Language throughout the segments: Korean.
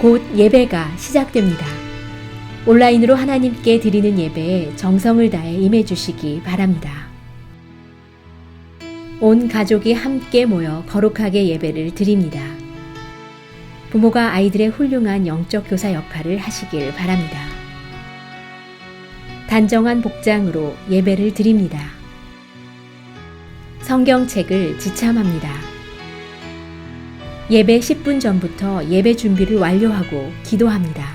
곧 예배가 시작됩니다. 온라인으로 하나님께 드리는 예배에 정성을 다해 임해 주시기 바랍니다. 온 가족이 함께 모여 거룩하게 예배를 드립니다. 부모가 아이들의 훌륭한 영적 교사 역할을 하시길 바랍니다. 단정한 복장으로 예배를 드립니다. 성경책을 지참합니다. 예배 10분 전부터 예배 준비를 완료하고 기도합니다.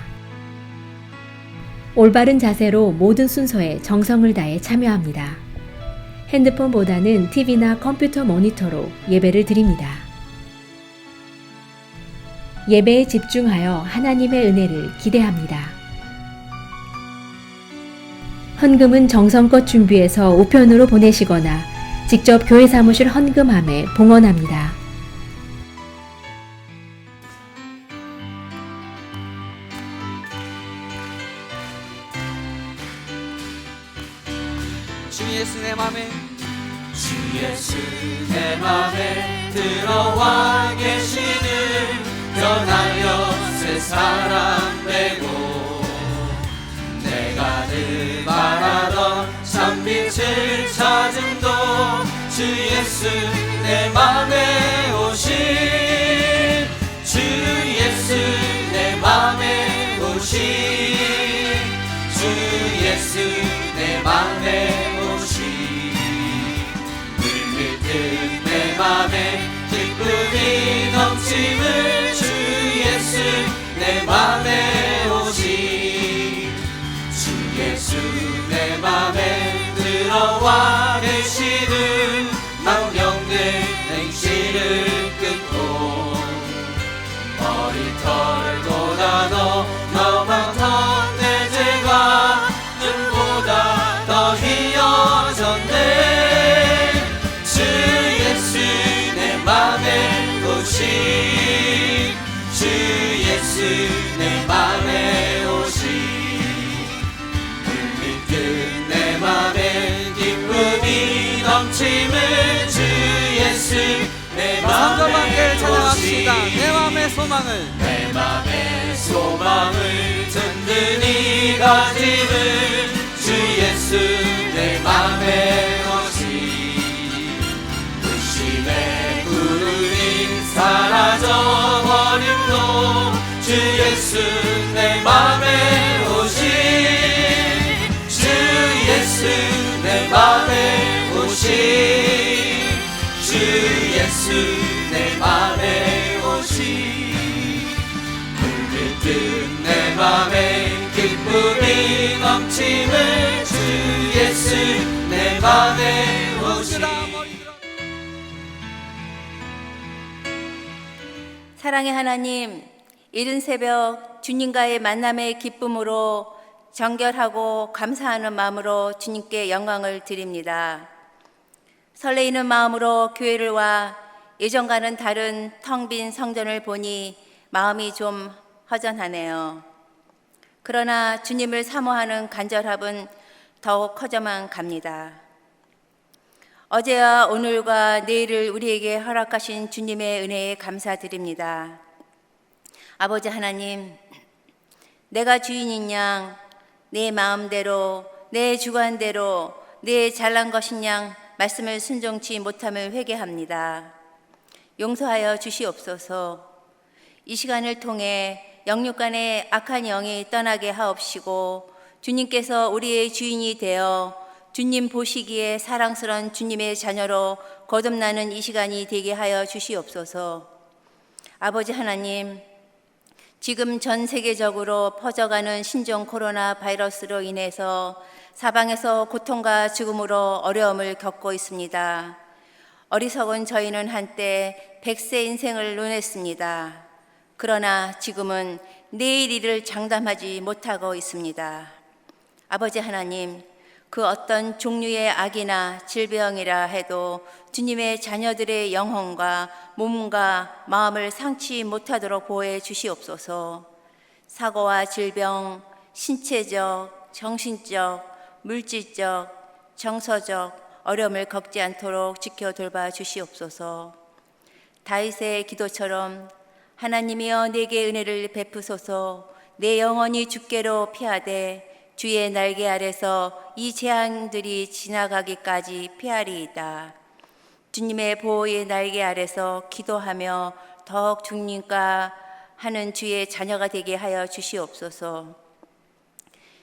올바른 자세로 모든 순서에 정성을 다해 참여합니다. 핸드폰보다는 TV나 컴퓨터 모니터로 예배를 드립니다. 예배에 집중하여 하나님의 은혜를 기대합니다. 헌금은 정성껏 준비해서 우편으로 보내시거나 직접 교회 사무실 헌금함에 봉헌합니다. 주 예수 내 맘에 주 예수 내 맘에 들어와 계시는 변하여 새 사람 되고 내가 늘 바라던 참빛을 찾음도 주 예수 내 맘에 오신 주 예수 내 맘에 오신 주 예수 내 맘에 내 맘에 기쁨이 넘침을 주 예수 내 맘에 오시 주 예수 내 맘에 들어와 계시는 망령들 행실을 끊고 머리털보다 더 너만한 내 죄가 눈보다 더 희어졌네 맘에 오신 주 예수 내 맘에 오신 물밀듯 내 맘에 기쁨이 넘침을 주 예수 내 맘에 오신 내 맘의 소망을 내 맘의 소망을 든든히 가짐을 주 예수 내 맘에 오신 의심의 구름이 사라져버림도 주 예수 내 맘에 오신 주 예수 내 맘에 오신 주 예수 내 맘에 오신 물밀듯 내 맘에 기쁨이 넘침을 주 예수 내 맘에 오신 사랑의 하나님, 이른 새벽 주님과의 만남의 기쁨으로 정결하고 감사하는 마음으로 주님께 영광을 드립니다. 설레이는 마음으로 교회를 와 예전과는 다른 텅 빈 성전을 보니 마음이 좀 허전하네요. 그러나 주님을 사모하는 간절함은 더욱 커져만 갑니다. 어제와 오늘과 내일을 우리에게 허락하신 주님의 은혜에 감사드립니다. 아버지 하나님, 내가 주인인 양 내 마음대로 내 주관대로 내 잘난 것인 양 말씀을 순종치 못함을 회개합니다. 용서하여 주시옵소서. 이 시간을 통해 영육간의 악한 영이 떠나게 하옵시고 주님께서 우리의 주인이 되어 주님 보시기에 사랑스러운 주님의 자녀로 거듭나는 이 시간이 되게 하여 주시옵소서. 아버지 하나님, 지금 전 세계적으로 퍼져가는 신종 코로나 바이러스로 인해서 사방에서 고통과 죽음으로 어려움을 겪고 있습니다. 어리석은 저희는 한때 100세 인생을 논했습니다. 그러나 지금은 내일 일을 장담하지 못하고 있습니다. 아버지 하나님, 그 어떤 종류의 악이나 질병이라 해도 주님의 자녀들의 영혼과 몸과 마음을 상치 못하도록 보호해 주시옵소서. 사고와 질병, 신체적, 정신적, 물질적, 정서적 어려움을 겪지 않도록 지켜 돌봐 주시옵소서. 다윗의 기도처럼 하나님이여 내게 은혜를 베푸소서. 내 영혼이 주께로 피하되 주의 날개 아래서 이 재앙들이 지나가기까지 피하리이다. 주님의 보호의 날개 아래서 기도하며 더욱 주님과 하는 주의 자녀가 되게 하여 주시옵소서.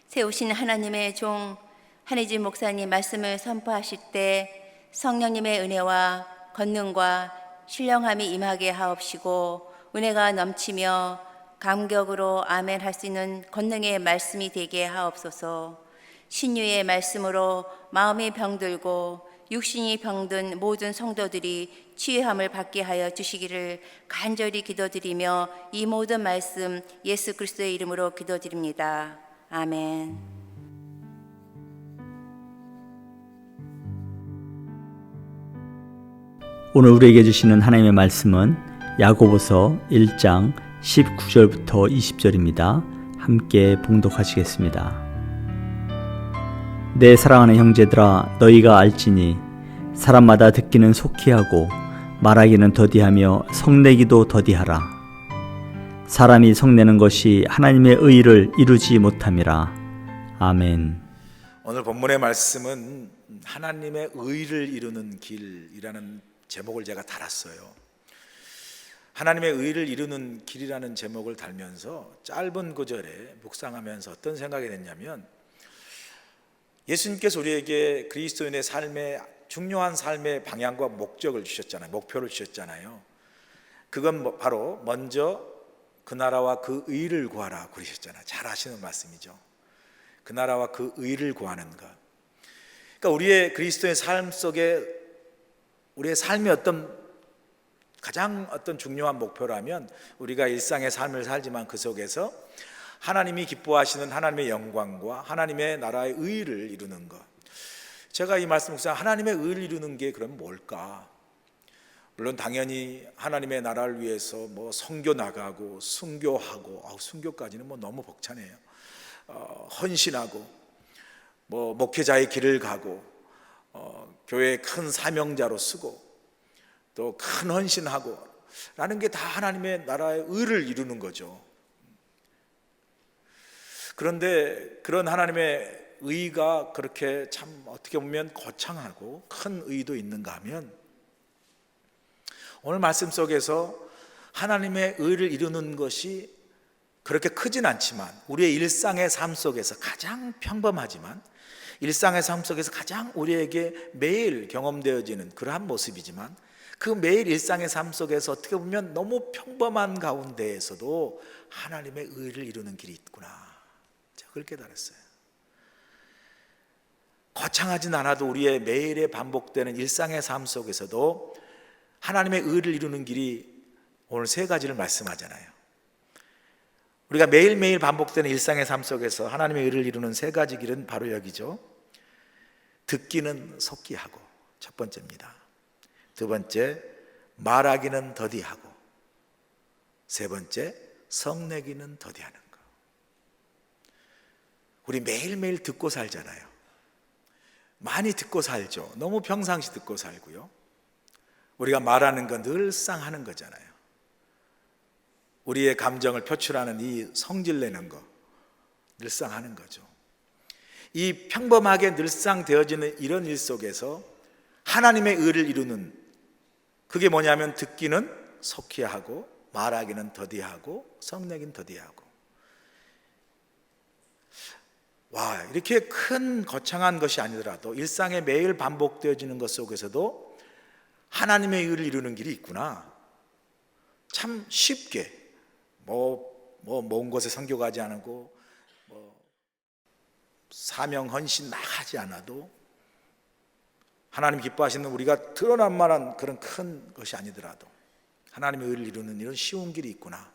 세우신 하나님의 종 한혜진 목사님 말씀을 선포하실 때 성령님의 은혜와 권능과 신령함이 임하게 하옵시고 은혜가 넘치며 감격으로 아멘 할 수 있는 권능의 말씀이 되게 하옵소서. 신유의 말씀으로 마음이 병들고 육신이 병든 모든 성도들이 치유함을 받게 하여 주시기를 간절히 기도드리며 이 모든 말씀 예수 그리스도의 이름으로 기도드립니다. 아멘. 오늘 우리에게 주시는 하나님의 말씀은 야고보서 1장 19절부터 20절입니다. 함께 봉독하시겠습니다. 내 사랑하는 형제들아, 너희가 알지니 사람마다 듣기는 속히 하고 말하기는 더디하며 성내기도 더디하라. 사람이 성내는 것이 하나님의 의를 이루지 못함이라. 아멘. 오늘 본문의 말씀은 하나님의 의를 이루는 길이라는 제목을 제가 달았어요. 하나님의 의를 이루는 길이라는 제목을 달면서 짧은 구절에 묵상하면서 어떤 생각이 됐냐면, 예수님께서 우리에게 그리스도인의 삶의 중요한 삶의 방향과 목적을 주셨잖아요. 목표를 주셨잖아요. 그건 바로 먼저 그 나라와 그 의를 구하라 그러셨잖아요. 잘 아시는 말씀이죠. 그 나라와 그 의를 구하는 것. 그러니까 우리의 그리스도의 삶 속에 우리의 삶의 가장 중요한 목표라면, 우리가 일상의 삶을 살지만 그 속에서 하나님이 기뻐하시는 하나님의 영광과 하나님의 나라의 의를 이루는 것. 제가 이 말씀 묵상, 하나님의 의를 이루는 게 그럼 뭘까? 물론 당연히 하나님의 나라를 위해서 선교 나가고 순교하고, 순교까지는 너무 벅차네요. 헌신하고 목회자의 길을 가고 교회의 큰 사명자로 쓰고 또 큰 헌신하고 라는 게 다 하나님의 나라의 의를 이루는 거죠. 그런데 그런 하나님의 의가 그렇게 참 어떻게 보면 거창하고 큰 의도 있는가 하면, 오늘 말씀 속에서 하나님의 의를 이루는 것이 그렇게 크진 않지만, 우리의 일상의 삶 속에서 가장 평범하지만, 일상의 삶 속에서 가장 우리에게 매일 경험되어지는 그러한 모습이지만, 그 매일 일상의 삶 속에서 어떻게 보면 너무 평범한 가운데에서도 하나님의 의를 이루는 길이 있구나, 제가 그걸 깨달았어요. 거창하진 않아도 우리의 매일에 반복되는 일상의 삶 속에서도 하나님의 의를 이루는 길이 오늘 세 가지를 말씀하잖아요. 우리가 매일매일 반복되는 일상의 삶 속에서 하나님의 의를 이루는 세 가지 길은 바로 여기죠. 듣기는 속히 하고, 첫 번째입니다. 두 번째, 말하기는 더디하고, 세 번째, 성내기는 더디하는 거. 우리 매일매일 듣고 살잖아요. 많이 듣고 살죠. 너무 평상시 듣고 살고요. 우리가 말하는 건 늘상 하는 거잖아요. 우리의 감정을 표출하는 이 성질내는 거 늘상 하는 거죠. 이 평범하게 늘상 되어지는 이런 일 속에서 하나님의 의를 이루는, 그게 뭐냐면 듣기는 속히 하고 말하기는 더디하고 성내기는 더디하고. 와, 이렇게 큰 거창한 것이 아니더라도 일상에 매일 반복되어지는 것 속에서도 하나님의 의를 이루는 길이 있구나. 참 쉽게 먼 곳에 선교 가지 않고 사명 헌신 나가지 않아도 하나님 기뻐하시는, 우리가 드러난 만한 그런 큰 것이 아니더라도 하나님의 의를 이루는 이런 쉬운 길이 있구나.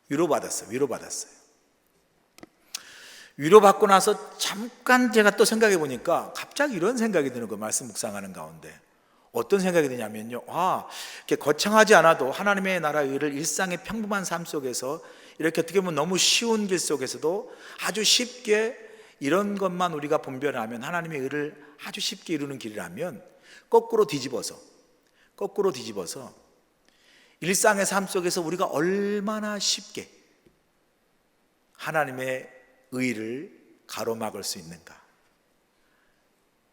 위로받았어요. 위로받고 나서 잠깐 제가 또 생각해 보니까 갑자기 이런 생각이 드는 거예요. 말씀 묵상하는 가운데 어떤 생각이 드냐면요, 이렇게 거창하지 않아도 하나님의 나라의 의를 일상의 평범한 삶 속에서 이렇게 어떻게 보면 너무 쉬운 길 속에서도 아주 쉽게 이런 것만 우리가 분별하면 하나님의 의를 아주 쉽게 이루는 길이라면, 거꾸로 뒤집어서 일상의 삶 속에서 우리가 얼마나 쉽게 하나님의 의를 가로막을 수 있는가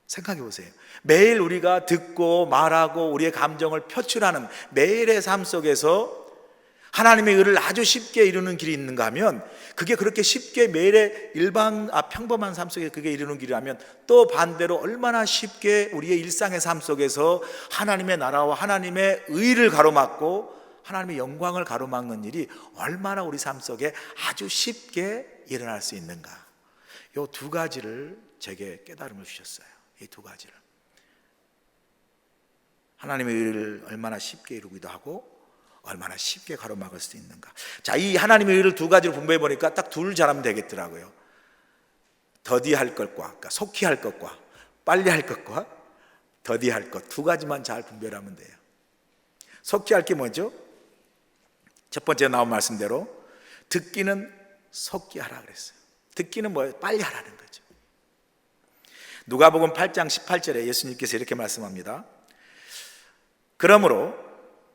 생각해 보세요. 매일 우리가 듣고 말하고 우리의 감정을 표출하는 매일의 삶 속에서 하나님의 의를 아주 쉽게 이루는 길이 있는가 하면, 그게 그렇게 쉽게 매일의 평범한 삶 속에 그게 이루는 길이라면, 또 반대로 얼마나 쉽게 우리의 일상의 삶 속에서 하나님의 나라와 하나님의 의를 가로막고 하나님의 영광을 가로막는 일이 얼마나 우리 삶 속에 아주 쉽게 일어날 수 있는가. 이 두 가지를 제게 깨달음을 주셨어요. 이 두 가지를, 하나님의 의를 얼마나 쉽게 이루기도 하고 얼마나 쉽게 가로막을 수 있는가. 자, 이 하나님의 의를 두 가지로 분배해 보니까 딱 둘 잘하면 되겠더라고요. 더디할 것과, 그러니까 속히 할 것과 빨리 할 것과 더디할 것, 두 가지만 잘 분별하면 돼요. 속히 할 게 뭐죠? 첫 번째 나온 말씀대로 듣기는 속히 하라 그랬어요. 듣기는 뭐예요? 빨리 하라는 거죠. 누가복음 8장 18절에 예수님께서 이렇게 말씀합니다. 그러므로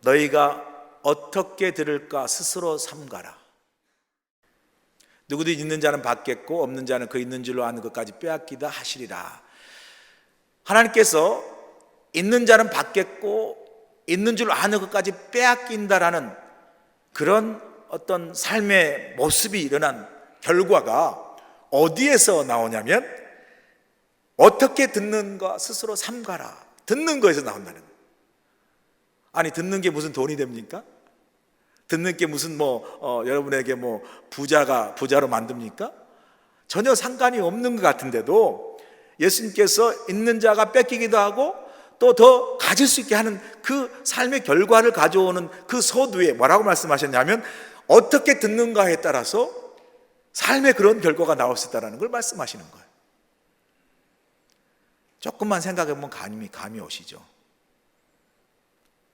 너희가 어떻게 들을까 스스로 삼가라. 누구든지 있는 자는 받겠고 없는 자는 그 있는 줄로 아는 것까지 빼앗기다 하시리라. 하나님께서 있는 자는 받겠고 있는 줄로 아는 것까지 빼앗긴다라는 그런 어떤 삶의 모습이 일어난 결과가 어디에서 나오냐면, 어떻게 듣는가 스스로 삼가라. 듣는 거에서 나온다는 거예요. 아니, 듣는 게 무슨 돈이 됩니까? 듣는 게 무슨 여러분에게 부자로 만듭니까? 전혀 상관이 없는 것 같은데도 예수님께서 있는 자가 뺏기기도 하고 또 더 가질 수 있게 하는 그 삶의 결과를 가져오는 그 서두에 뭐라고 말씀하셨냐면, 어떻게 듣는가에 따라서 삶의 그런 결과가 나올 수 있다는 걸 말씀하시는 거예요. 조금만 생각해 보면 감이 오시죠.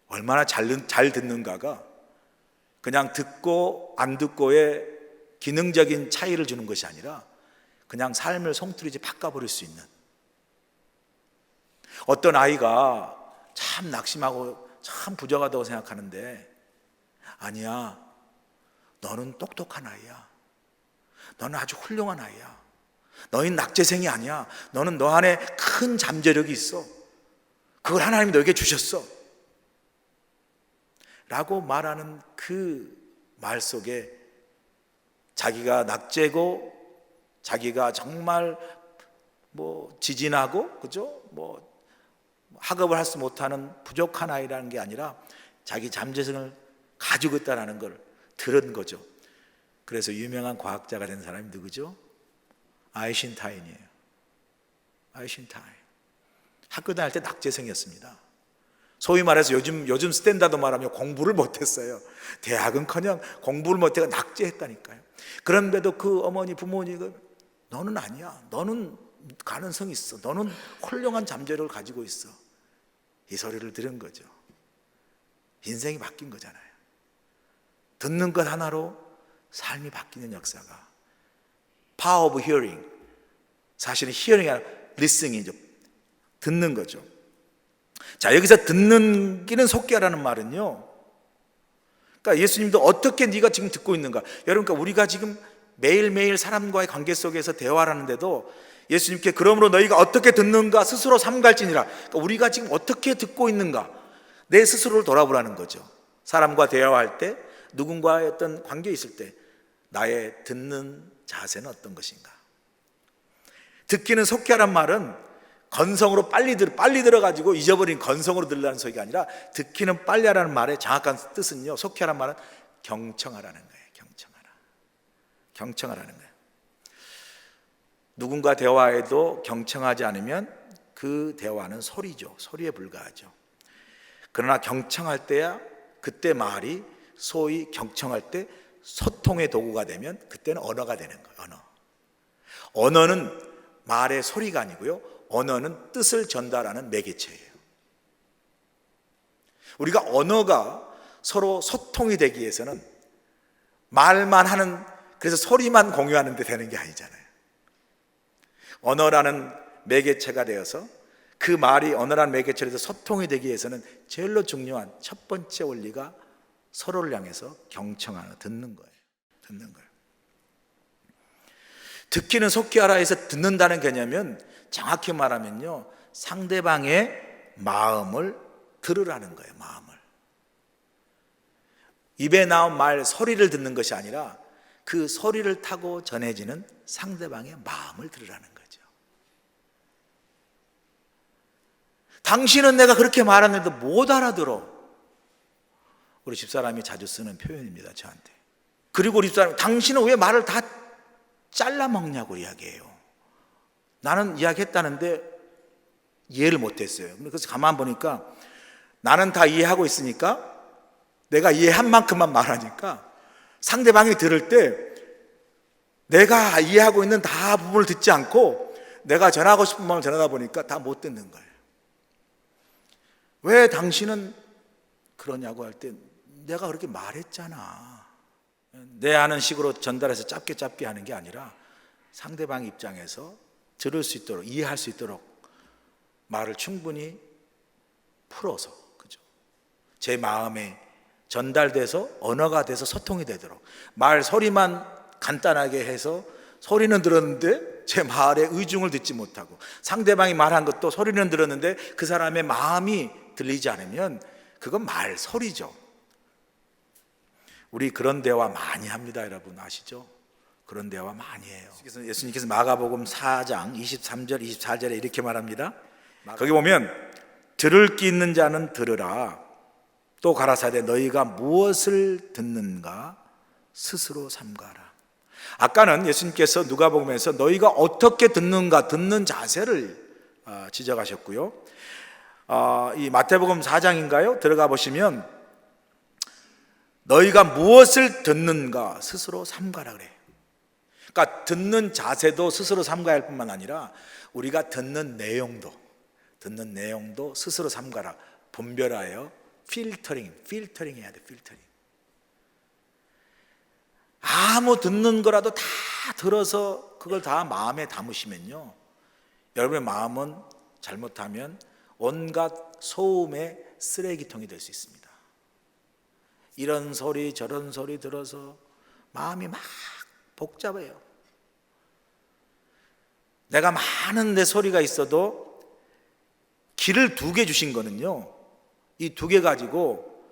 얼마나 잘 듣는가가 그냥 듣고 안 듣고의 기능적인 차이를 주는 것이 아니라 그냥 삶을 송두리째 바꿔버릴 수 있는. 어떤 아이가 참 낙심하고 참 부족하다고 생각하는데, 아니야, 너는 똑똑한 아이야. 너는 아주 훌륭한 아이야. 너희는 낙제생이 아니야. 너는 너 안에 큰 잠재력이 있어. 그걸 하나님이 너에게 주셨어 라고 말하는 그 말 속에 자기가 낙제고 자기가 정말 지진하고, 그죠? 학업을 할 수 못하는 부족한 아이라는 게 아니라 자기 잠재성을 가지고 있다는 걸 들은 거죠. 그래서 유명한 과학자가 된 사람이 누구죠? 아인슈타인이에요. 아인슈타인. 학교 다닐 때 낙제생이었습니다. 소위 말해서 요즘 스탠다드 말하면 공부를 못했어요. 대학은커녕 공부를 못해서 낙제했다니까요. 그런데도 그 어머니 부모님은 너는 아니야. 너는 가능성이 있어. 너는 훌륭한 잠재력을 가지고 있어. 이 소리를 들은 거죠. 인생이 바뀐 거잖아요. 듣는 것 하나로 삶이 바뀌는 역사가. Power of hearing. 사실은 hearing이 아니라 listening이죠. 듣는 거죠. 자, 여기서 듣는 기는 속히 하라는 말은요, 그러니까 예수님도 어떻게 네가 지금 듣고 있는가. 여러분, 그러니까 우리가 지금 매일매일 사람과의 관계 속에서 대화를 하는데도 예수님께 그러므로 너희가 어떻게 듣는가 스스로 삼갈지니라. 그러니까 우리가 지금 어떻게 듣고 있는가, 내 스스로를 돌아보라는 거죠. 사람과 대화할 때, 누군가의 어떤 관계에 있을 때 나의 듣는 자세는 어떤 것인가. 듣기는 속히 하란 말은 건성으로 빨리 들어가지고 잊어버린 건성으로 들으라는 소리가 아니라, 듣기는 빨리 하라는 말의 정확한 뜻은요, 속히 하라는 말은 경청하라는 거예요. 경청하라는 거예요. 누군가 대화에도 경청하지 않으면 그 대화는 소리죠. 소리에 불과하죠. 그러나 경청할 때야, 그때 말이 소위 경청할 때 소통의 도구가 되면 그때는 언어가 되는 거예요. 언어는 말의 소리가 아니고요, 언어는 뜻을 전달하는 매개체예요. 우리가 언어가 서로 소통이 되기 위해서는 말만 하는, 그래서 소리만 공유하는 데 되는 게 아니잖아요. 언어라는 매개체가 되어서 그 말이 언어라는 매개체에서 소통이 되기 위해서는 제일로 중요한 첫 번째 원리가 서로를 향해서 경청하는, 듣는 거예요. 듣는 거예요. 듣기는 속히 하라 해서 듣는다는 개념은 정확히 말하면요, 상대방의 마음을 들으라는 거예요. 마음을. 입에 나온 말, 소리를 듣는 것이 아니라 그 소리를 타고 전해지는 상대방의 마음을 들으라는 거죠. 당신은 내가 그렇게 말하는데도 못 알아들어. 우리 집사람이 자주 쓰는 표현입니다, 저한테. 그리고 우리 집사람이 당신은 왜 말을 다 잘라먹냐고 이야기해요. 나는 이야기했다는데 이해를 못했어요. 그래서 가만 보니까 나는 다 이해하고 있으니까 내가 이해한 만큼만 말하니까 상대방이 들을 때 내가 이해하고 있는 다 부분을 듣지 않고 내가 전하고 싶은 마음을 전하다 보니까 다 못 듣는 거예요. 왜 당신은 그러냐고 할 때 내가 그렇게 말했잖아. 내 아는 식으로 전달해서 짧게 하는 게 아니라 상대방 입장에서 들을 수 있도록, 이해할 수 있도록 말을 충분히 풀어서, 그죠? 제 마음에 전달돼서 언어가 돼서 소통이 되도록, 말 소리만 간단하게 해서 소리는 들었는데 제 말에 의중을 듣지 못하고, 상대방이 말한 것도 소리는 들었는데 그 사람의 마음이 들리지 않으면 그건 말 소리죠. 우리 그런 대화 많이 합니다. 여러분 아시죠? 그런 대화 많이 해요. 예수님께서 마가복음 4장 23절 24절에 이렇게 말합니다. 거기 보면 들을 귀 있는 자는 들으라. 또 가라사대 너희가 무엇을 듣는가 스스로 삼가라. 아까는 예수님께서 누가복음에서 너희가 어떻게 듣는가, 듣는 자세를 지적하셨고요. 이 마태복음 4장인가요? 들어가 보시면 너희가 무엇을 듣는가 스스로 삼가라 그래요. 그러니까 듣는 자세도 스스로 삼가야 할 뿐만 아니라 우리가 듣는 내용도 스스로 삼가라. 분별하여 필터링 해야 돼. 필터링. 아무 듣는 거라도 다 들어서 그걸 다 마음에 담으시면요, 여러분의 마음은 잘못하면 온갖 소음의 쓰레기통이 될 수 있습니다. 이런 소리 저런 소리 들어서 마음이 막 복잡해요. 내가 많은 내 소리가 있어도 귀를 2개 주신 거는요, 이 2개 가지고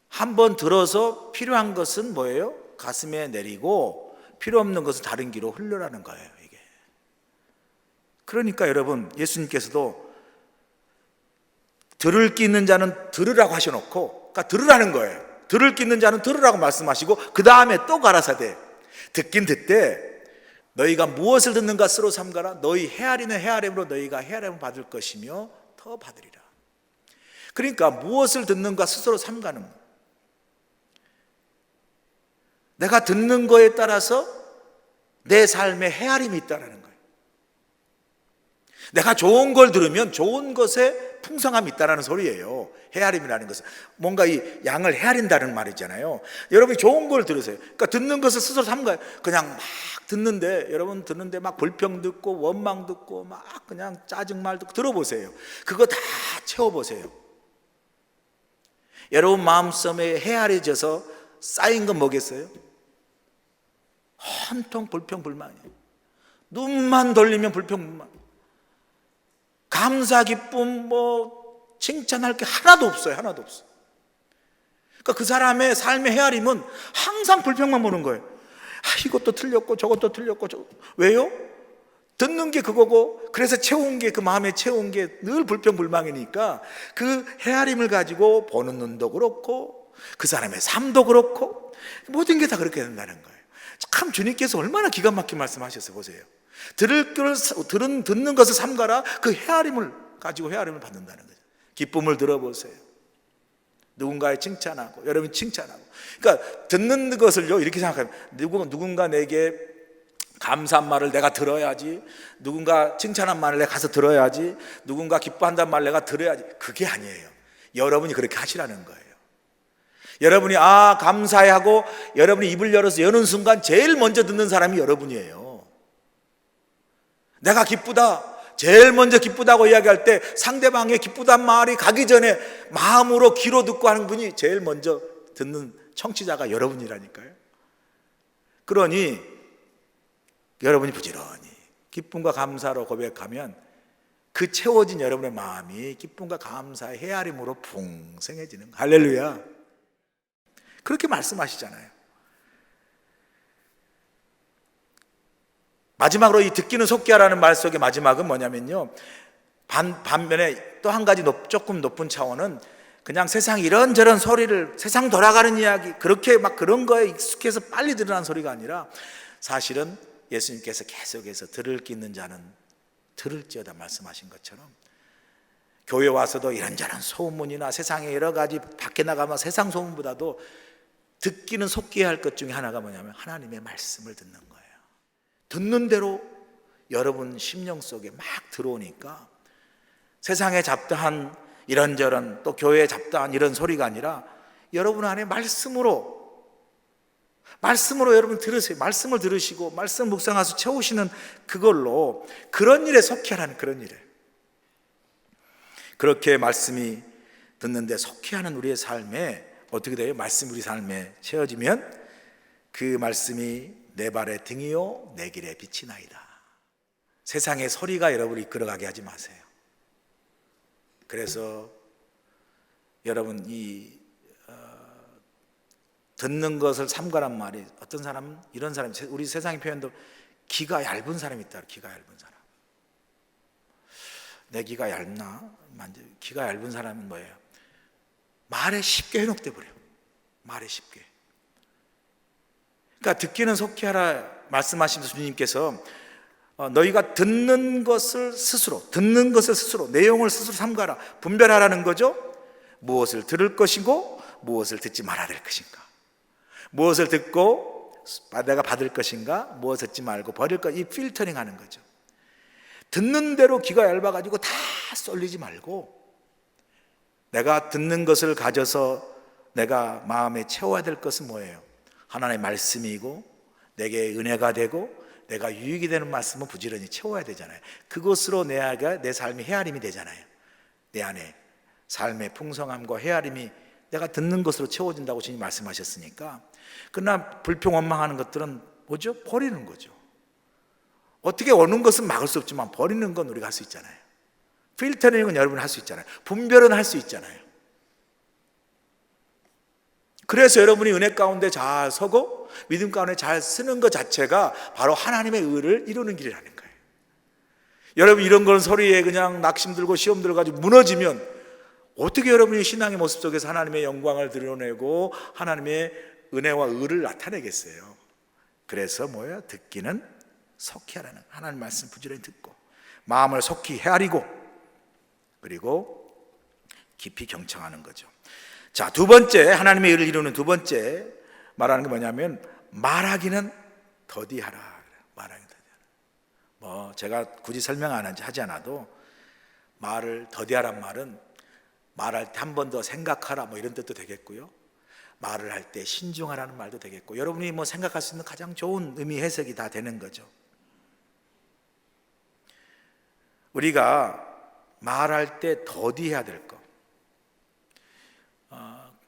한번 들어서 필요한 것은 뭐예요? 가슴에 내리고 필요 없는 것은 다른 귀로 흘러라는 거예요, 이게. 그러니까 여러분, 예수님께서도 들을 귀 있는 자는 들으라고 하셔놓고, 그러니까 들으라는 거예요. 들을 귀 있는 자는 들으라고 말씀하시고 그 다음에 또 가라사대 듣긴 듣되 너희가 무엇을 듣는가 스스로 삼가라. 너희 헤아리는 헤아림으로 너희가 헤아림을 받을 것이며 더 받으리라. 그러니까 무엇을 듣는가 스스로 삼가는 거예요. 내가 듣는 거에 따라서 내 삶에 헤아림이 있다는 거예요. 내가 좋은 걸 들으면 좋은 것에 풍성함이 있다는 소리예요. 헤아림이라는 것은 뭔가 이 양을 헤아린다는 말이잖아요. 여러분이 좋은 걸 들으세요. 그러니까 듣는 것을 스스로 삼가요. 그냥 막 듣는데, 여러분 듣는데 막 불평 듣고 원망 듣고 막 그냥 짜증말 듣고 들어보세요. 그거 다 채워보세요. 여러분 마음속에 헤아려져서 쌓인 건 뭐겠어요? 온통 불평 불만이에요. 눈만 돌리면 불평 불만. 감사 기쁨 칭찬할 게 하나도 없어요. 하나도 없어요. 그러니까 그 사람의 삶의 헤아림은 항상 불평만 보는 거예요. 이것도 틀렸고 저것도 틀렸고 왜요? 듣는 게 그거고, 그래서 채운 게, 그 마음에 채운 게 늘 불평 불만이니까 그 헤아림을 가지고 보는 눈도 그렇고 그 사람의 삶도 그렇고 모든 게 다 그렇게 된다는 거예요. 참 주님께서 얼마나 기가 막힌 말씀하셨어요. 보세요. 듣는 것을 삼가라. 그 헤아림을 가지고 헤아림을 받는다는 거죠. 기쁨을 들어보세요. 누군가의 칭찬하고, 여러분이 칭찬하고. 그러니까 듣는 것을요, 이렇게 생각하면 누군가 내게 감사한 말을 내가 들어야지, 누군가 칭찬한 말을 내가 가서 들어야지, 누군가 기뻐한다는 말을 내가 들어야지. 그게 아니에요. 여러분이 그렇게 하시라는 거예요. 여러분이 감사해 하고 여러분이 입을 열어서 여는 순간 제일 먼저 듣는 사람이 여러분이에요. 내가 기쁘다, 제일 먼저 기쁘다고 이야기할 때 상대방의 기쁘단 말이 가기 전에 마음으로 귀로 듣고 하는 분이 제일 먼저 듣는 청취자가 여러분이라니까요. 그러니 여러분이 부지런히 기쁨과 감사로 고백하면 그 채워진 여러분의 마음이 기쁨과 감사의 헤아림으로 풍성해지는 거예요. 할렐루야. 그렇게 말씀하시잖아요. 마지막으로 이 듣기는 속히 하라는 말 속의 마지막은 뭐냐면요, 반면에 또 한 가지 조금 높은 차원은 그냥 세상 이런저런 소리를, 세상 돌아가는 이야기, 그렇게 막 그런 거에 익숙해서 빨리 드러난 소리가 아니라 사실은 예수님께서 계속해서 들을 게 있는 자는 들을지어다 말씀하신 것처럼 교회 와서도 이런저런 소문이나 세상에 여러 가지 밖에 나가면 세상 소문보다도 듣기는 속히 할 것 중에 하나가 뭐냐면 하나님의 말씀을 듣는 거예요. 듣는 대로 여러분 심령 속에 막 들어오니까 세상에 잡다한 이런저런 또 교회에 잡다한 이런 소리가 아니라 여러분 안에 말씀으로 여러분 들으세요. 말씀을 들으시고 말씀 묵상하셔서 채우시는 그걸로 그런 일에 속히 하라는 그런 일에, 그렇게 말씀이 듣는데 속히 하는 우리의 삶에 어떻게 돼요? 말씀이 우리 삶에 채워지면 그 말씀이 내 발의 등이요 내 길의 빛이나이다. 세상의 소리가 여러분을 이끌어가게 하지 마세요. 그래서 여러분 듣는 것을 삼가란 말이, 어떤 사람은 이런 사람, 우리 세상의 표현도 귀가 얇은 사람이 있다. 귀가 얇은 사람. 내 귀가 얇나? 귀가 얇은 사람은 뭐예요? 말에 쉽게 현혹돼 버려. 말에 쉽게. 그러니까 듣기는 속히 하라 말씀하시면서 주님께서 너희가 듣는 것을 스스로 내용을 스스로 삼가라, 분별하라는 거죠. 무엇을 들을 것이고 무엇을 듣지 말아야 될 것인가, 무엇을 듣고 내가 받을 것인가, 무엇을 듣지 말고 버릴 것, 이 필터링 하는 거죠. 듣는 대로 귀가 얇아가지고 다 쏠리지 말고 내가 듣는 것을 가져서 내가 마음에 채워야 될 것은 뭐예요? 하나님의 말씀이고 내게 은혜가 되고 내가 유익이 되는 말씀은 부지런히 채워야 되잖아요. 그것으로 내 삶이 헤아림이 되잖아요. 내 안에 삶의 풍성함과 헤아림이 내가 듣는 것으로 채워진다고 주님 말씀하셨으니까. 그러나 불평원망하는 것들은 뭐죠? 버리는 거죠. 어떻게 오는 것은 막을 수 없지만 버리는 건 우리가 할 수 있잖아요. 필터링은 여러분 할 수 있잖아요. 분별은 할 수 있잖아요. 그래서 여러분이 은혜 가운데 잘 서고 믿음 가운데 잘 쓰는 것 자체가 바로 하나님의 의를 이루는 길이라는 거예요. 여러분 이런 건 소리에 그냥 낙심 들고 시험 들어가지고 무너지면 어떻게 여러분이 신앙의 모습 속에서 하나님의 영광을 드러내고 하나님의 은혜와 의를 나타내겠어요? 그래서 뭐예요? 듣기는 속히 하라는, 하나님 말씀 부지런히 듣고 마음을 속히 헤아리고 그리고 깊이 경청하는 거죠. 자, 두 번째, 하나님의 의를 이루는 두 번째 말하는 게 뭐냐면 말하기는 더디하라. 말하기는 더디하라. 뭐 제가 굳이 설명 하지 않아도 말을 더디하란 말은 말할 때 한 번 더 생각하라 뭐 이런 뜻도 되겠고요. 말을 할 때 신중하라는 말도 되겠고, 여러분이 뭐 생각할 수 있는 가장 좋은 의미 해석이 다 되는 거죠. 우리가 말할 때 더디해야 될 것,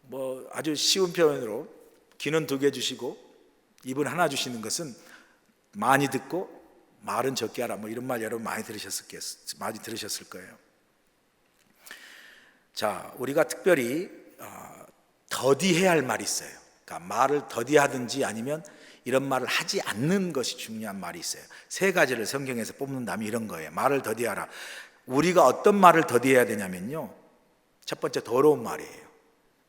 뭐 아주 쉬운 표현으로 귀는 2개 주시고 입은 1 주시는 것은 많이 듣고 말은 적게 하라, 뭐 이런 말 여러분 많이 들으셨을 거예요. 자, 우리가 특별히 더디해야 할 말이 있어요. 그러니까 말을 더디하든지 아니면 이런 말을 하지 않는 것이 중요한 말이 있어요. 3가지를 성경에서 뽑는다면 이런 거예요. 말을 더디하라. 우리가 어떤 말을 더디해야 되냐면요, 첫 번째 더러운 말이에요.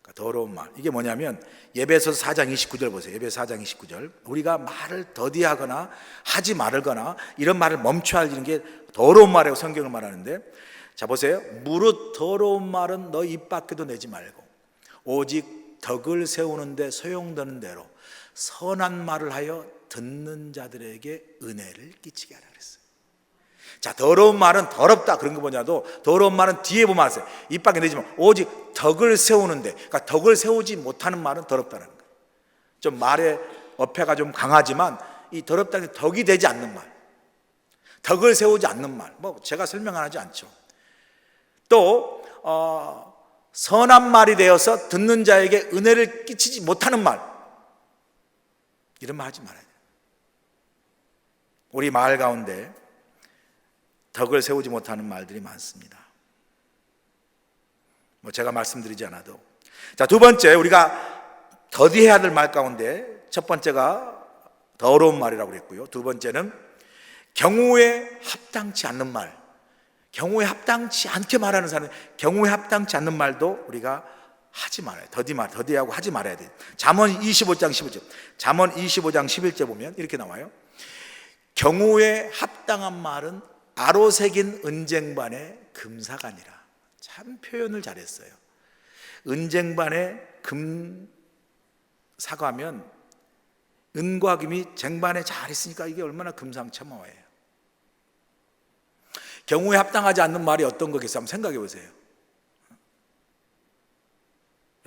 그러니까 더러운 말, 이게 뭐냐면 에베소서 4장 29절 보세요. 에베소 4장 29절. 우리가 말을 더디하거나 하지 말거나 이런 말을 멈춰야 하는 게 더러운 말이라고 성경을 말하는데, 자 보세요. 무릇 더러운 말은 너 입 밖에도 내지 말고 오직 덕을 세우는데 소용되는 대로 선한 말을 하여 듣는 자들에게 은혜를 끼치게 하라 그랬어요. 자, 더러운 말은 더럽다 그런 거 뭐냐도, 더러운 말은 뒤에 보면 아세요. 입 밖에 내지 말고 오직 덕을 세우는데, 그러니까 덕을 세우지 못하는 말은 더럽다는 거예요. 좀 말의 어폐가 좀 강하지만 이 더럽다는 게 덕이 되지 않는 말, 덕을 세우지 않는 말, 뭐 제가 설명 안 하지 않죠. 또 선한 말이 되어서 듣는 자에게 은혜를 끼치지 못하는 말, 이런 말 하지 말아야 돼요. 우리 마을 가운데 덕을 세우지 못하는 말들이 많습니다. 뭐 제가 말씀드리지 않아도. 자, 두 번째, 우리가 더디해야 될 말 가운데 첫 번째가 더러운 말이라고 그랬고요. 두 번째는 경우에 합당치 않는 말. 경우에 합당치 않게 말하는 사람, 경우에 합당치 않는 말도 우리가 하지 말아요. 더디하고 하지 말아야 돼요. 잠언 25장 15절. 잠언 25장 11절 보면 이렇게 나와요. 경우에 합당한 말은 아로새긴 은쟁반에 금사가니라. 참 표현을 잘했어요. 은쟁반에 금사가면 은과 금이 쟁반에 잘 있으니까 이게 얼마나 금상첨화예요. 경우에 합당하지 않는 말이 어떤 거겠어요? 한번 생각해 보세요.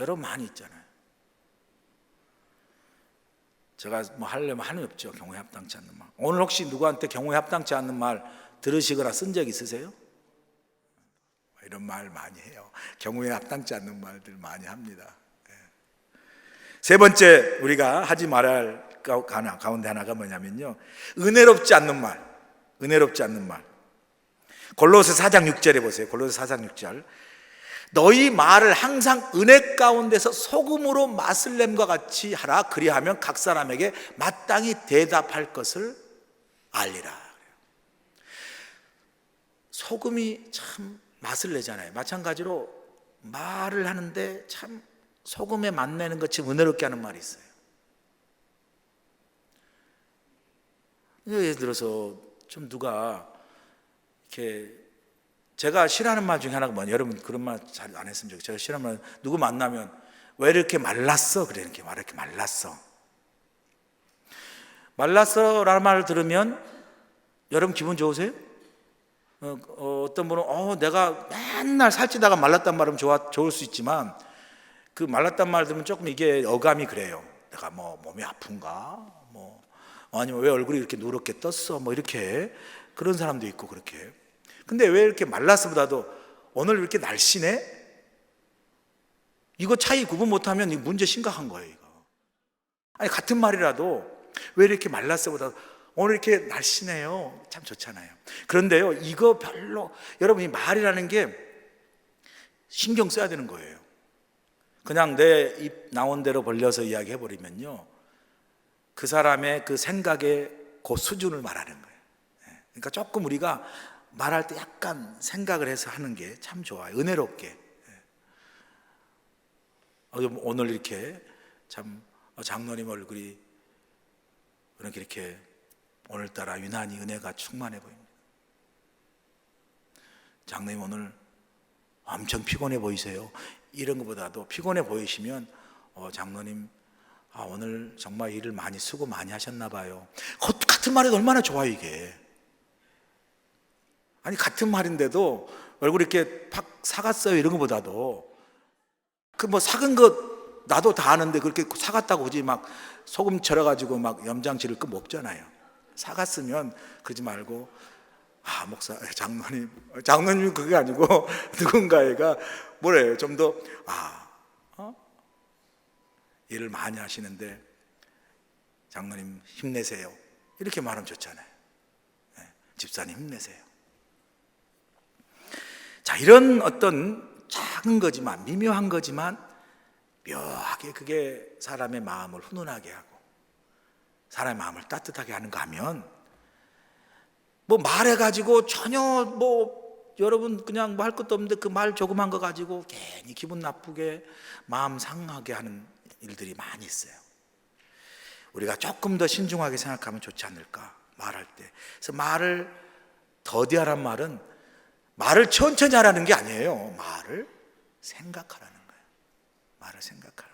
여러분 많이 있잖아요. 제가 뭐 하려면 하는 없죠. 경우에 합당치 않는 말. 오늘 혹시 누구한테 경우에 합당치 않는 말 들으시거나 쓴 적 있으세요? 이런 말 많이 해요. 경우에 합당치 않는 말들 많이 합니다. 세 번째 우리가 하지 말아야 할 가운데 하나가 뭐냐면요, 은혜롭지 않는 말. 은혜롭지 않는 말. 골로새 4장 6절에 보세요. 골로새 4장 6절. 너희 말을 항상 은혜 가운데서 소금으로 맛을 냄과 같이 하라. 그리하면 각 사람에게 마땅히 대답할 것을 알리라. 소금이 참 맛을 내잖아요. 마찬가지로 말을 하는데 참 소금에 맛 내는 것이 은혜롭게 하는 말이 있어요. 예를 들어서 좀 누가 이렇게, 제가 싫어하는 말 중에 하나가 뭐냐, 여러분 그런 말 잘 안 했으면 좋겠어요. 제가 싫어하는 말, 누구 만나면 왜 이렇게 말랐어? 그래, 이렇게 말, 이렇게 말랐어. 말랐어 라는 말을 들으면 여러분 기분 좋으세요? 어떤 분은 내가 맨날 살찌다가 말랐단 말하면 좋을 수 있지만, 그 말랐단 말 들으면 조금 이게 어감이 그래요. 내가 뭐 몸이 아픈가? 뭐 아니면 왜 얼굴이 이렇게 누렇게 떴어? 뭐 이렇게 그런 사람도 있고 그렇게. 근데 왜 이렇게 말랐어보다도 오늘 이렇게 날씬해? 이거 차이 구분 못하면 이 문제 심각한 거예요. 이거. 아니 같은 말이라도 왜 이렇게 말랐어보다 오늘 이렇게 날씬해요? 참 좋잖아요. 그런데요, 이거 별로, 여러분 이 말이라는 게 신경 써야 되는 거예요. 그냥 내 입 나온 대로 벌려서 이야기해버리면요, 그 사람의 그 생각의 그 수준을 말하는 거예요. 그러니까 조금 우리가 말할 때 약간 생각을 해서 하는 게 참 좋아요. 은혜롭게. 오늘 이렇게 참 장로님 얼굴이 이렇게 오늘따라 유난히 은혜가 충만해 보입니다. 장로님 오늘 엄청 피곤해 보이세요. 이런 것보다도 피곤해 보이시면 장로님 오늘 정말 일을 많이 수고 많이 하셨나 봐요. 같은 말이 얼마나 좋아요 이게. 아니 같은 말인데도 얼굴 이렇게 팍 사갔어요 이런 것보다도, 그 뭐 사근 것 나도 다 아는데 그렇게 사갔다고 굳이 막 소금 절여가지고 막 염장치를 먹잖아요. 사갔으면 그러지 말고 목사, 장로님 그게 아니고 누군가가 뭐래요, 좀 더 일을 많이 하시는데 장로님 힘내세요 이렇게 말하면 좋잖아요. 집사님 힘내세요. 자, 이런 어떤 작은 거지만, 미묘한 거지만 묘하게 그게 사람의 마음을 훈훈하게 하고 사람의 마음을 따뜻하게 하는가 하면, 뭐 말해가지고 전혀 여러분 그냥 뭐 할 것도 없는데 그 말 조그만 거 가지고 괜히 기분 나쁘게 마음 상하게 하는 일들이 많이 있어요. 우리가 조금 더 신중하게 생각하면 좋지 않을까, 말할 때. 그래서 말을 더디하란 말은 말을 천천히 하라는 게 아니에요. 말을 생각하라는 거예요. 말을 생각하라.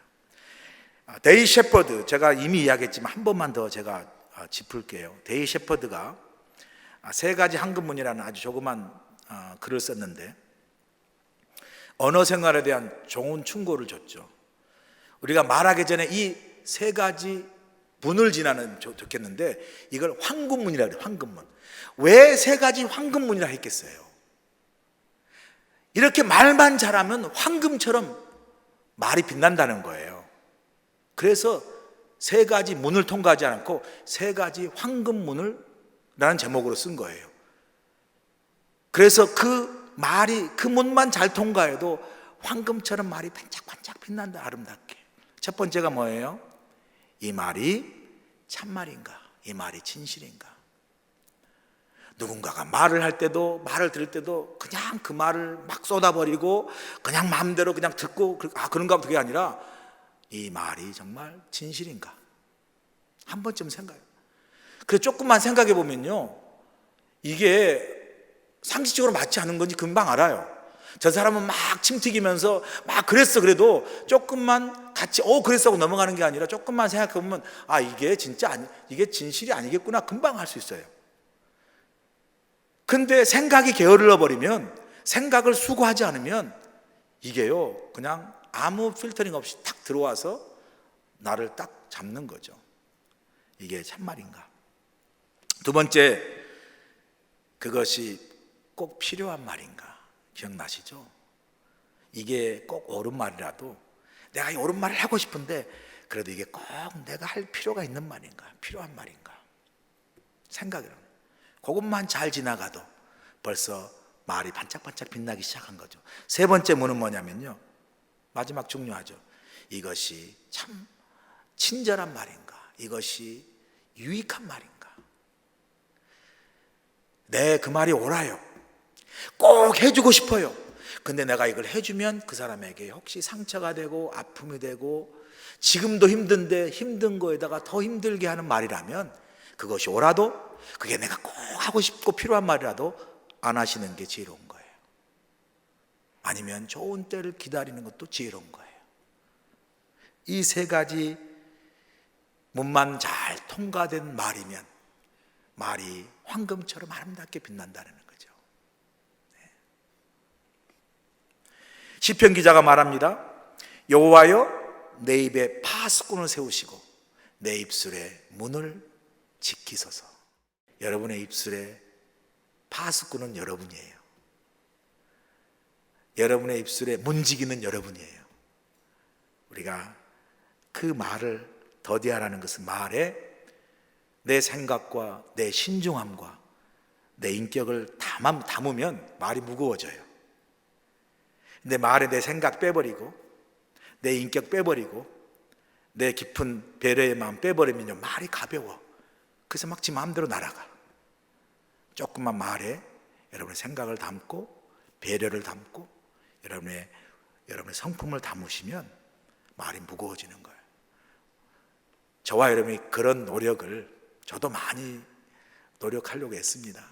데이 셰퍼드, 제가 이미 이야기했지만 한 번만 더 제가 짚을게요. 데이 셰퍼드가 세 가지 한글문이라는 아주 조그만 글을 썼는데 언어 생활에 대한 좋은 충고를 줬죠. 우리가 말하기 전에 이 세 가지 문을 지나는 좋겠는데 이걸 황금문이라고 해요. 황금문. 왜 세 가지 황금문이라 했겠어요? 이렇게 말만 잘하면 황금처럼 말이 빛난다는 거예요. 그래서 세 가지 문을 통과하지 않고 세 가지 황금문을 라는 제목으로 쓴 거예요. 그래서 그 말이, 그 문만 잘 통과해도 황금처럼 말이 반짝반짝 빛난다, 아름답게. 첫 번째가 뭐예요? 이 말이 참말인가? 이 말이 진실인가? 누군가가 말을 할 때도, 말을 들을 때도 그냥 그 말을 막 쏟아버리고 그냥 마음대로 그냥 듣고 그런가 보다, 그게 아니라 이 말이 정말 진실인가? 한 번쯤 생각해요. 그래서 조금만 생각해 보면요, 이게 상식적으로 맞지 않은 건지 금방 알아요. 저 사람은 막 침 튀기면서 막 그랬어 그래도 조금만 같이 그랬어 하고 넘어가는 게 아니라 조금만 생각해 보면 이게 진짜 이게 진실이 아니겠구나, 금방 알 수 있어요. 근데 생각이 게을러 버리면, 생각을 수고하지 않으면 이게요 그냥 아무 필터링 없이 탁 들어와서 나를 딱 잡는 거죠. 이게 참말인가? 두 번째, 그것이 꼭 필요한 말인가? 기억나시죠? 이게 꼭 옳은 말이라도 내가 이 옳은 말을 하고 싶은데 그래도 이게 꼭 내가 할 필요가 있는 말인가? 필요한 말인가? 생각이란 그것만 잘 지나가도 벌써 말이 반짝반짝 빛나기 시작한 거죠. 세 번째 문은 뭐냐면요, 마지막 중요하죠. 이것이 참 친절한 말인가? 이것이 유익한 말인가? 네, 그 말이 옳아요. 꼭 해주고 싶어요. 근데 내가 이걸 해주면 그 사람에게 혹시 상처가 되고 아픔이 되고 지금도 힘든데 힘든 거에다가 더 힘들게 하는 말이라면 그것이 옳아도, 그게 내가 꼭 하고 싶고 필요한 말이라도 안 하시는 게 지혜로운 거예요. 아니면 좋은 때를 기다리는 것도 지혜로운 거예요. 이 세 가지 문만 잘 통과된 말이면 말이 황금처럼 아름답게 빛난다는 거죠. 시편 기자가 말합니다. 여호와여, 내 입에 파수꾼을 세우시고 내 입술에 문을 지키소서. 여러분의 입술에 파수꾼은 여러분이에요. 여러분의 입술에 문지기는 여러분이에요. 우리가 그 말을 더디하라는 것은 말에 내 생각과 내 신중함과 내 인격을 담으면 말이 무거워져요. 근데 말에 내 생각 빼버리고 내 인격 빼버리고 내 깊은 배려의 마음 빼버리면요, 말이 가벼워. 그래서 막 지 마음대로 날아가. 조금만 말에 여러분의 생각을 담고 배려를 담고 여러분의 성품을 담으시면 말이 무거워지는 거예요. 저와 여러분이 그런 노력을, 저도 많이 노력하려고 했습니다.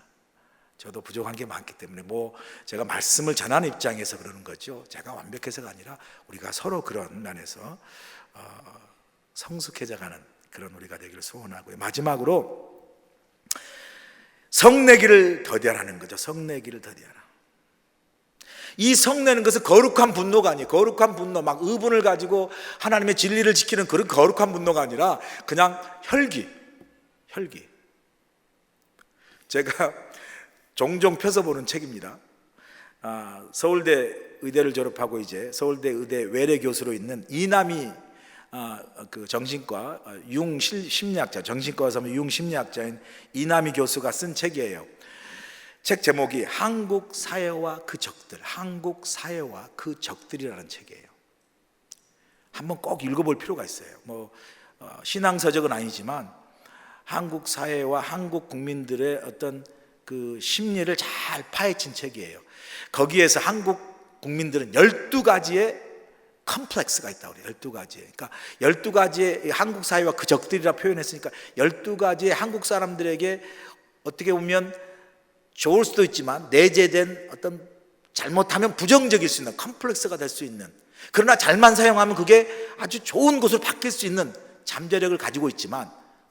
저도 부족한 게 많기 때문에 제가 말씀을 전하는 입장에서 그러는 거죠. 제가 완벽해서가 아니라 우리가 서로 그런 면에서 성숙해져가는 그런 우리가 되기를 소원하고요. 마지막으로 성내기를 더디하라는 거죠. 성내기를 더디하라. 이 성내는 것은 거룩한 분노가 아니에요. 거룩한 분노, 막 의분을 가지고 하나님의 진리를 지키는 그런 거룩한 분노가 아니라 그냥 혈기. 제가 종종 펴서 보는 책입니다. 서울대 의대를 졸업하고 이제 서울대 의대 외래 교수로 있는 이남희 그 정신과 심리학자, 정신과에서 하면 심리학자인 이남희 교수가 쓴 책이에요. 책 제목이 한국 사회와 그 적들, 한국 사회와 그 적들이라는 책이에요. 한번 꼭 읽어볼 필요가 있어요. 신앙서적은 아니지만 한국 사회와 한국 국민들의 어떤 그 심리를 잘 파헤친 책이에요. 거기에서 한국 국민들은 12가지의 컴플렉스가 있다고 그래요. 12가지. 그러니까 12가지의 한국 사회와 그 적들이라 표현했으니까 12가지의 한국 사람들에게 어떻게 보면 좋을 수도 있지만 내재된 어떤 잘못하면 부정적일 수 있는 컴플렉스가 될 수 있는, 그러나 잘만 사용하면 그게 아주 좋은 것으로 바뀔 수 있는 잠재력을 가지고 있지만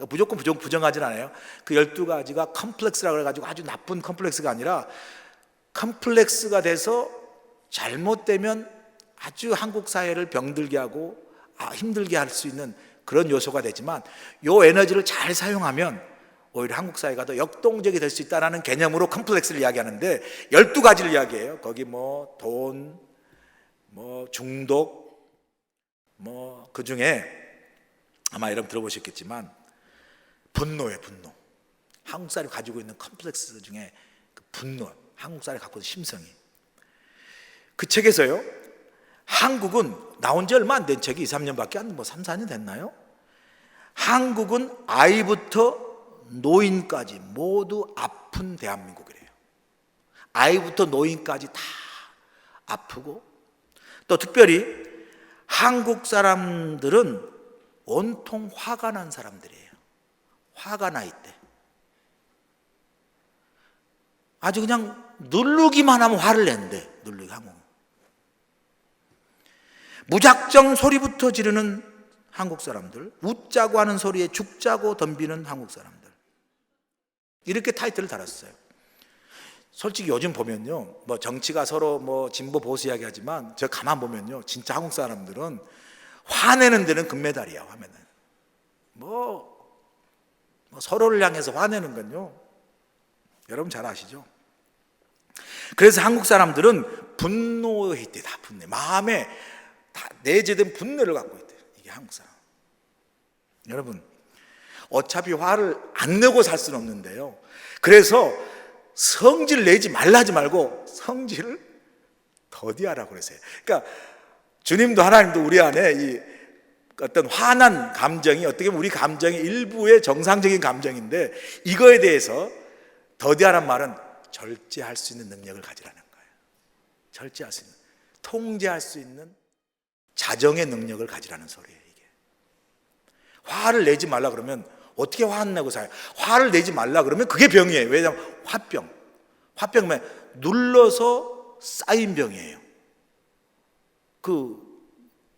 무조건 부정하진 않아요. 그 12가지가 컴플렉스라고 해가지고 아주 나쁜 컴플렉스가 아니라 컴플렉스가 돼서 잘못되면 아주 한국 사회를 병들게 하고 힘들게 할 수 있는 그런 요소가 되지만 이 에너지를 잘 사용하면 오히려 한국 사회가 더 역동적이 될 수 있다는 개념으로 컴플렉스를 이야기하는데 12가지를 이야기해요. 거기 뭐 돈, 뭐 중독, 뭐 그 중에 아마 여러분 들어보셨겠지만 분노예요. 분노. 한국 사람이 가지고 있는 컴플렉스 중에 그 분노, 한국 사람이 갖고 있는 심성이. 그 책에서요, 한국은 나온 지 얼마 안 된 책이 2, 3년밖에 안, 뭐 3, 4년 됐나요? 한국은 아이부터 노인까지 모두 아픈 대한민국이래요. 아이부터 노인까지 다 아프고, 또 특별히 한국 사람들은 온통 화가 난 사람들이에요. 화가 나 있대. 아주 그냥 누르기만 하면 화를 낸대. 누르기 하면 무작정 소리부터 지르는 한국 사람들, 웃자고 하는 소리에 죽자고 덤비는 한국 사람들, 이렇게 타이틀을 달았어요. 솔직히 요즘 보면요, 뭐 정치가 서로 뭐 진보 보수 이야기하지만 저 가만 보면요, 진짜 한국 사람들은 화내는 데는 금메달이야. 화내는 뭐 서로를 향해서 화내는 건요, 여러분 잘 아시죠? 그래서 한국 사람들은 분노에 있대. 다 분노, 마음에 다 내재된 분노를 갖고 있대. 이게 한국 사람. 여러분, 어차피 화를 안 내고 살 수는 없는데요, 그래서 성질 내지 말라지 말고 성질을 더디하라고 그랬어요. 그러니까 주님도 하나님도 우리 안에 이 어떤 화난 감정이 어떻게 보면 우리 감정의 일부의 정상적인 감정인데, 이거에 대해서 더디하란 말은 절제할 수 있는 능력을 가지라는 거예요. 절제할 수 있는, 통제할 수 있는 자정의 능력을 가지라는 소리예요. 이게 화를 내지 말라 그러면 어떻게 화 안 내고 살아요? 화를 내지 말라 그러면 그게 병이에요. 왜냐하면 화병은 눌러서 쌓인 병이에요.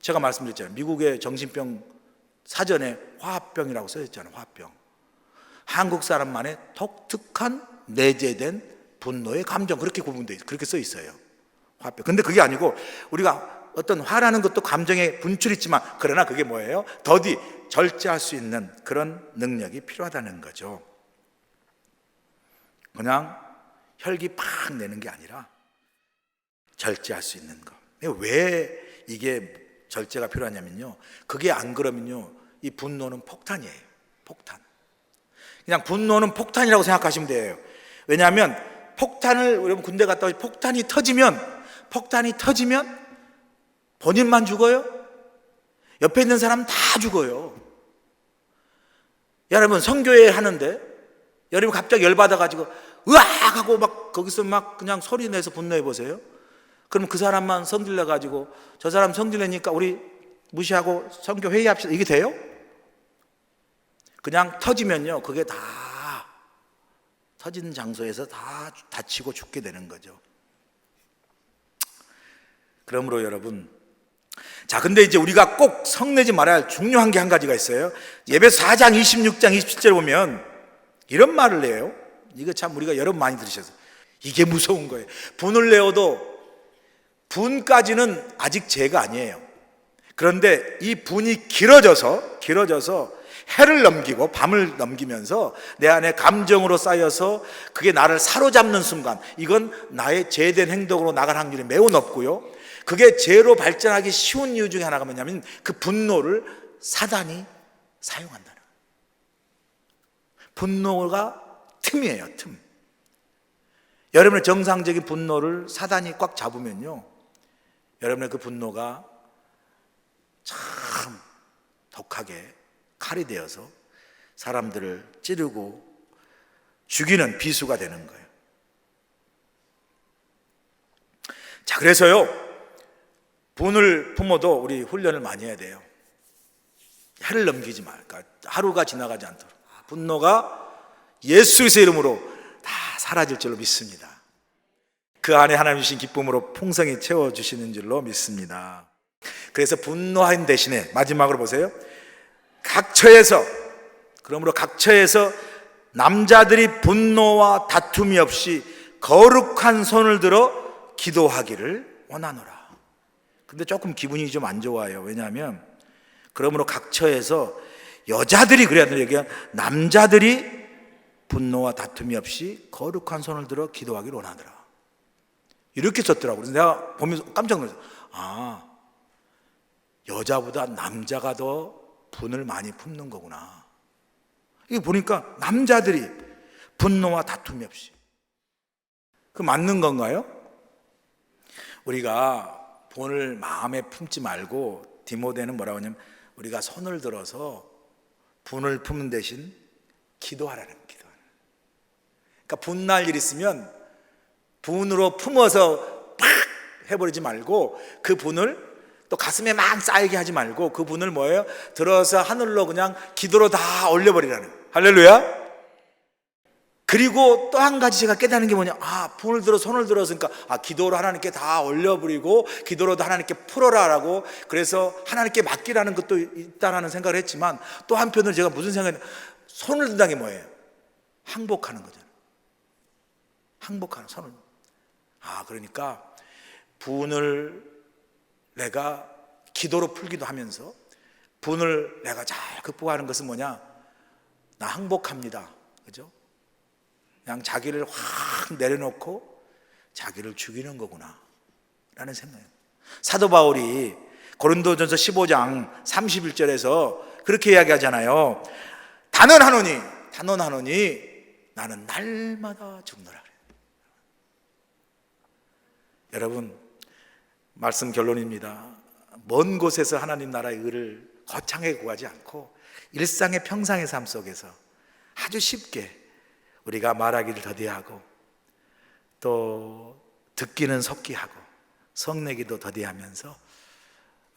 제가 말씀드렸잖아요. 미국의 정신병 사전에 화병이라고 써있잖아요. 화병. 한국 사람만의 독특한 내재된 분노의 감정, 그렇게 구분되어 있어요. 그렇게 써 있어요. 화병. 근데 그게 아니고, 우리가 어떤 화라는 것도 감정의 분출이 있지만, 그러나 그게 뭐예요? 더디 절제할 수 있는 그런 능력이 필요하다는 거죠. 그냥 혈기 팍 내는 게 아니라 절제할 수 있는 거. 왜 이게 절제가 필요하냐면요, 그게 안 그러면요, 이 분노는 폭탄이에요. 폭탄. 그냥 분노는 폭탄이라고 생각하시면 돼요. 왜냐하면 폭탄을, 여러분 군대 갔다 오시, 폭탄이 터지면 본인만 죽어요? 옆에 있는 사람 다 죽어요. 여러분 선교회 하는데 여러분 갑자기 열받아가지고 으악 하고 막 거기서 막 그냥 소리 내서 분노해 보세요. 그럼 그 사람만 성질내가지고 저 사람 성질내니까 우리 무시하고 선교 회의합시다, 이게 돼요? 그냥 터지면요, 그게 다 터진 장소에서 다 다치고 죽게 되는 거죠. 그러므로 여러분, 자, 근데 이제 우리가 꼭 성내지 말아야 할 중요한 게 한 가지가 있어요. 예배서 4장 26장 27절 보면 이런 말을 해요. 이거 참 우리가 여러분 많이 들으셔서 이게 무서운 거예요. 분을 내어도 분까지는 아직 죄가 아니에요. 그런데 이 분이 길어져서 해를 넘기고 밤을 넘기면서 내 안에 감정으로 쌓여서 그게 나를 사로잡는 순간, 이건 나의 죄된 행동으로 나갈 확률이 매우 높고요, 그게 죄로 발전하기 쉬운 이유 중에 하나가 뭐냐면 그 분노를 사단이 사용한다는 거예요. 분노가 틈이에요, 틈. 여러분의 정상적인 분노를 사단이 꽉 잡으면요, 여러분의 그 분노가 참 독하게 칼이 되어서 사람들을 찌르고 죽이는 비수가 되는 거예요. 자, 그래서요, 분을 품어도 우리 훈련을 많이 해야 돼요. 해를 넘기지 말, 그러니까 하루가 지나가지 않도록. 분노가 예수 그리스도의 이름으로 다 사라질 줄로 믿습니다. 그 안에 하나님 주신 기쁨으로 풍성히 채워주시는 줄로 믿습니다. 그래서 분노한 대신에 마지막으로 보세요. 그러므로 각 처에서 남자들이 분노와 다툼이 없이 거룩한 손을 들어 기도하기를 원하노라. 근데 조금 기분이 좀 안 좋아요. 왜냐하면 그러므로 각 처에서 여자들이, 그래야 되는 얘기야, 남자들이 분노와 다툼이 없이 거룩한 손을 들어 기도하기를 원하더라. 이렇게 썼더라고. 그래서 내가 보면서 깜짝 놀랐어요. 아, 여자보다 남자가 더 분을 많이 품는 거구나. 이게 보니까 남자들이 분노와 다툼이 없이. 그 맞는 건가요? 우리가 분을 마음에 품지 말고 디모데는 뭐라고 하냐면 우리가 손을 들어서 분을 품는 대신 기도하라는 거예요. 기도하라. 그러니까 분날 일 있으면 분으로 품어서 팍 해버리지 말고 그 분을 또 가슴에 막 쌓이게 하지 말고 그 분을 뭐예요? 들어서 하늘로 그냥 기도로 다 올려버리라는 거예요. 할렐루야. 그리고 또 한 가지 제가 깨닫는 게 뭐냐, 분을 들어 손을 들었으니까 기도로 하나님께 다 올려버리고 기도로도 하나님께 풀어라라고, 그래서 하나님께 맡기라는 것도 있다라는 생각을 했지만, 또 한편으로 제가 무슨 생각이, 손을 든다는 게 뭐예요? 항복하는 거잖아요. 항복하는 손을. 그러니까 분을 내가 기도로 풀기도 하면서 분을 내가 잘 극복하는 것은 뭐냐, 나 항복합니다. 그죠? 그냥 자기를 확 내려놓고 자기를 죽이는 거구나 라는 생각이에요. 사도 바울이 고린도전서 15장 31절에서 그렇게 이야기하잖아요. 단언하노니 나는 날마다 죽노라 그래요. 여러분, 말씀 결론입니다. 먼 곳에서 하나님 나라의 의를 거창하게 구하지 않고 일상의 평상의 삶 속에서 아주 쉽게 우리가 말하기를 더디하고 또 듣기는 속기하고 성내기도 더디하면서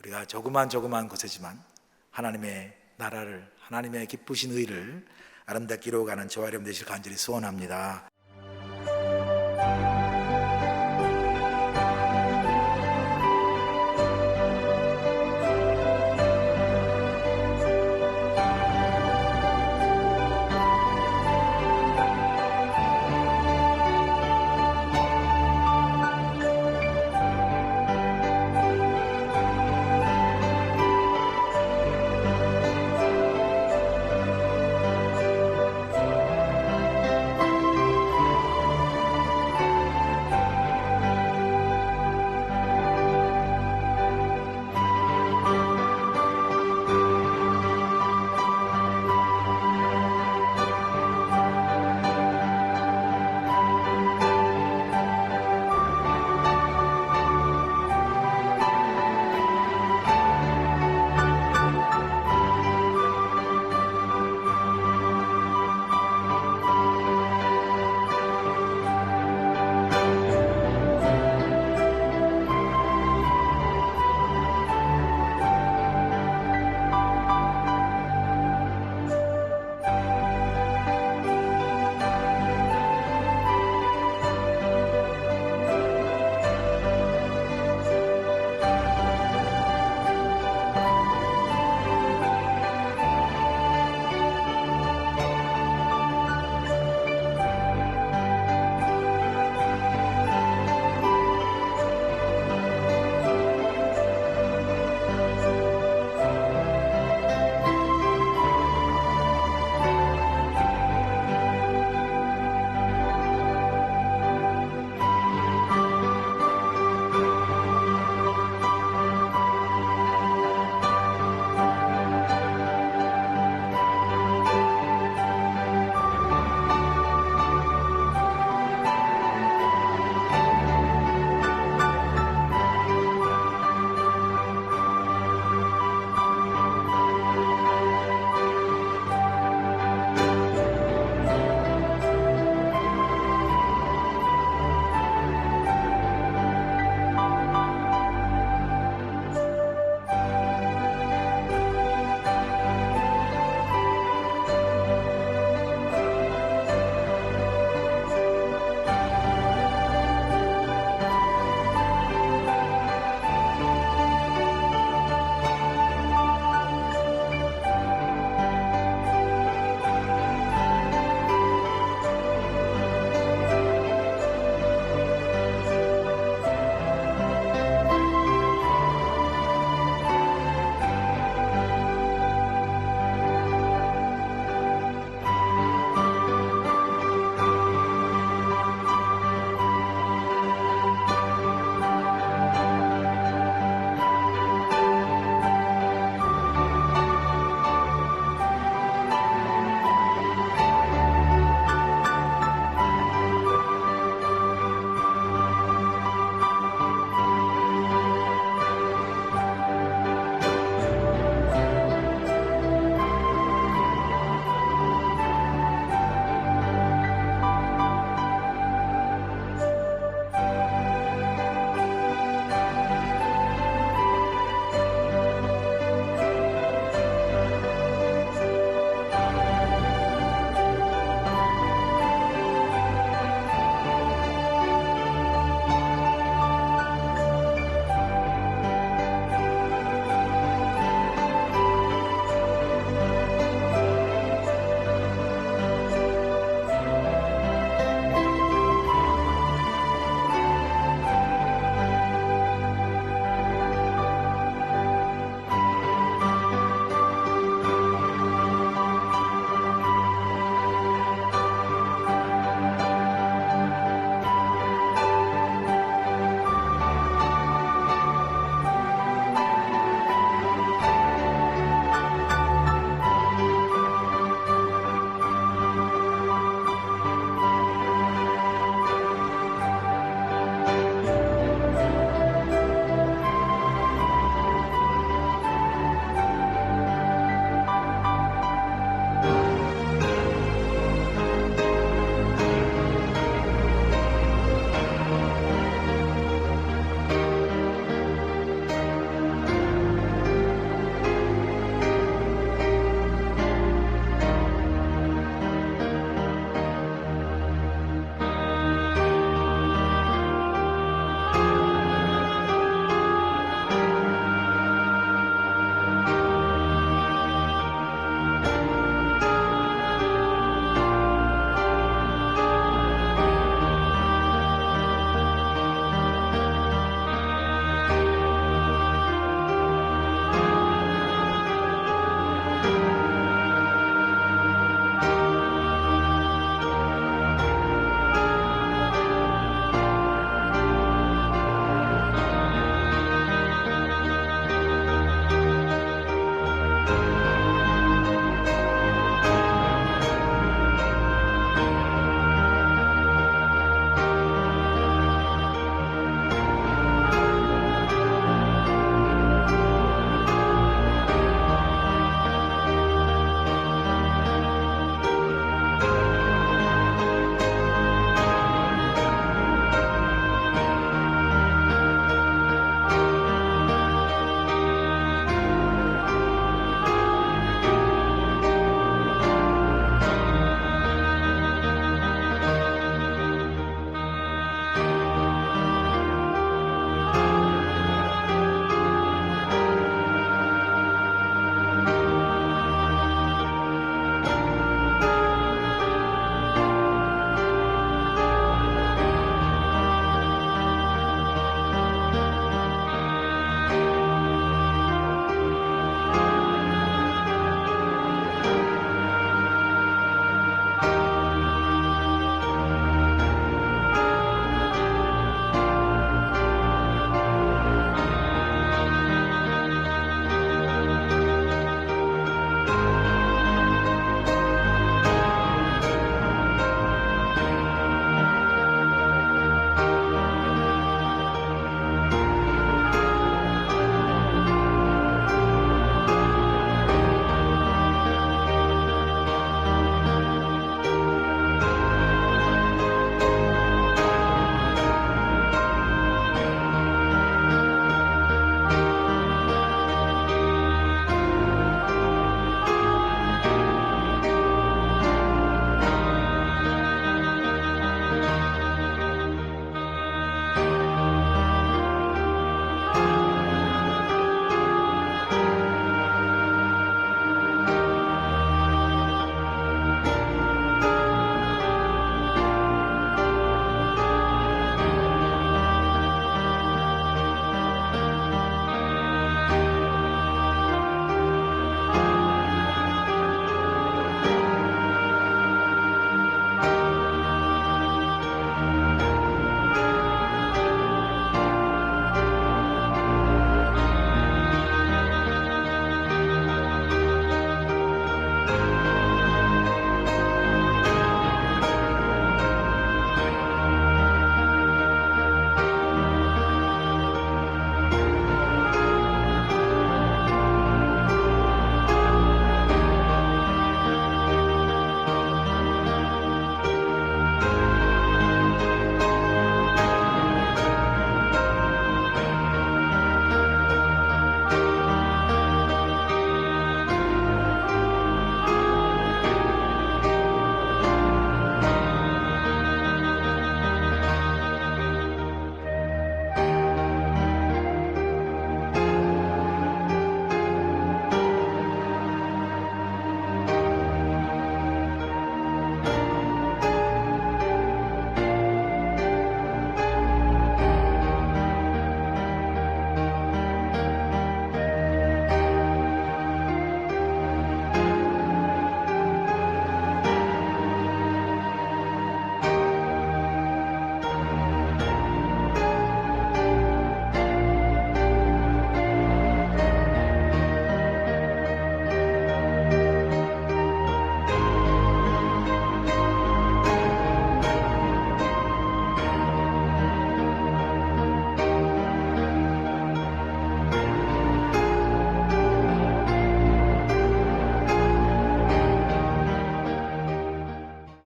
우리가 조그만 곳이지만 하나님의 나라를, 하나님의 기쁘신 의를 아름답게 이루어가는 저와 여러분 되시길 간절히 소원합니다.